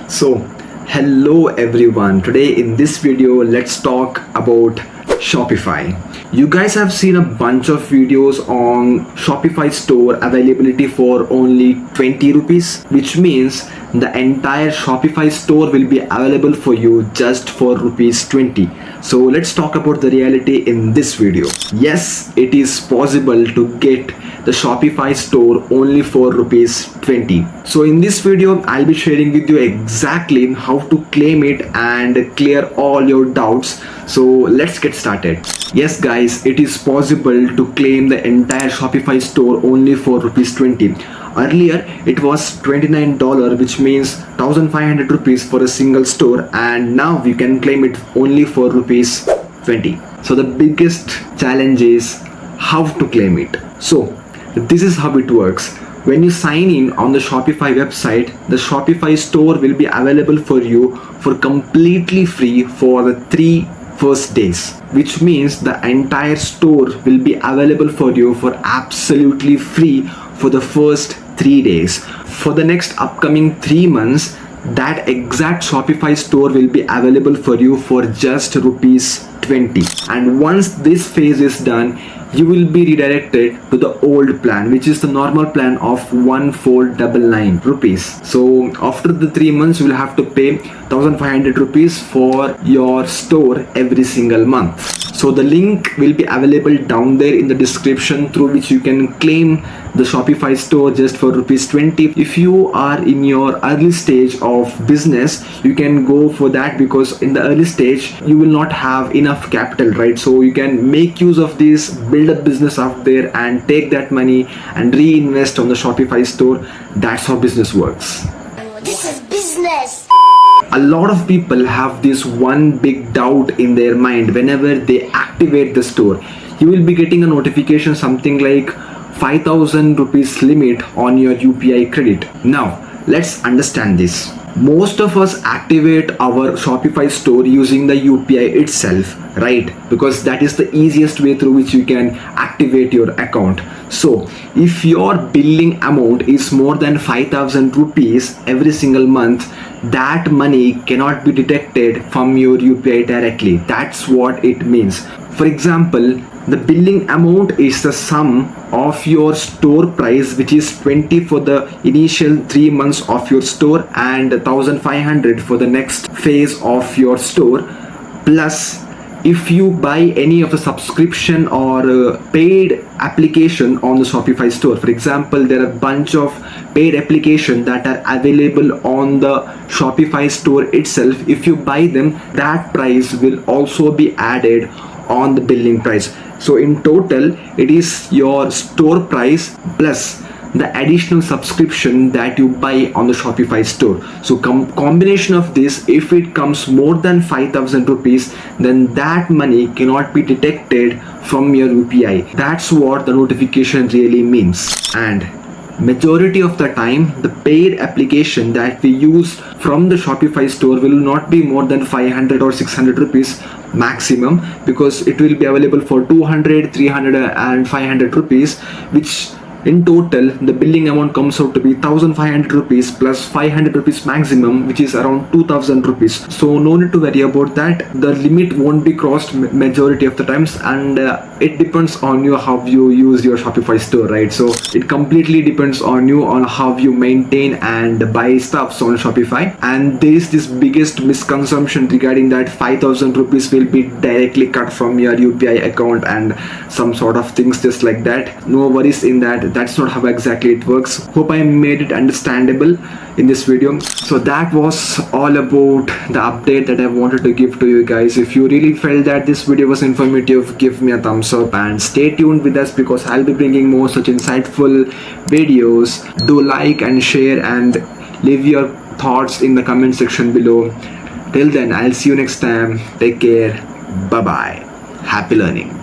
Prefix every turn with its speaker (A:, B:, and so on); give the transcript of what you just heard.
A: So, hello everyone. Today in this video, let's talk about Shopify. You guys have seen a bunch of videos on Shopify store availability for only 20 rupees, which means the entire Shopify store will be available for you just for rupees 20. So let's talk about the reality in this video. Yes, it is possible to get the Shopify store only for rupees 20. So in this video, I'll be sharing with you exactly how to claim it and clear all your doubts. So let's get started. Yes guys, it is possible to claim the entire Shopify store only for rupees 20. Earlier it was $29, which means 1500 rupees for a single store, and now we can claim it only for rupees 20. So the biggest challenge is how to claim it. So this is how it works. When you sign in on the Shopify website, the Shopify store will be available for you for completely free for the 3 first days, which means the entire store will be available for you for absolutely free for the first 3 days. For the next upcoming 3 months, that exact Shopify store will be available for you for just rupees 20. And once this phase is done, you will be redirected to the old plan, which is the normal plan of 1499 rupees. So after the 3 months, you will have to pay 1500 rupees for your store every single month. So the link will be available down there in the description, through which you can claim the Shopify store just for rupees 20. If you are in your early stage of business, you can go for that, because in the early stage you will not have enough capital, right? So you can make use of this, build a business out there and take that money and reinvest on the Shopify store. That's how business works.
B: This is business.
A: A lot of people have this one big doubt in their mind. Whenever they activate the store, you will be getting a notification something like 5000 rupees limit on your UPI credit. Now let's understand this. Most of us activate our Shopify store using the UPI itself, right? Because that is the easiest way through which you can activate your account. So if your billing amount is more than 5000 rupees every single month, that money cannot be deducted from your UPI directly. That's what it means. For example, the billing amount is the sum of your store price, which is 20 for the initial 3 months of your store and 1500 for the next phase of your store, plus if you buy any of the subscription or paid application on the Shopify store. For example, there are a bunch of paid applications that are available on the Shopify store itself. If you buy them, that price will also be added on the billing price. So in total, it is your store price plus the additional subscription that you buy on the Shopify store. So combination of this, if it comes more than 5000 rupees, then that money cannot be deducted from your UPI. That's what the notification really means. And majority of the time, the paid application that we use from the Shopify store will not be more than 500 or 600 rupees maximum, because it will be available for 200, 300 and 500 rupees, which in total the billing amount comes out to be 1500 rupees plus 500 rupees maximum, which is around 2000 rupees. So no need to worry about that. The limit won't be crossed majority of the times, and it depends on you how you use your Shopify store, right? So it completely depends on you on how you maintain and buy stuffs on Shopify. And there is this biggest misconception regarding that 5000 rupees will be directly cut from your UPI account and some sort of things just like that. No worries in that. That's not how exactly it works. Hope I made it understandable in this video. So that was all about the update that I wanted to give to you guys. If you really felt that this video was informative, give me a thumbs up and stay tuned with us, because I'll be bringing more such insightful videos. Do like and share and leave your thoughts in the comment section below. Till then, I'll see you next time. Take care. Bye bye. Happy learning.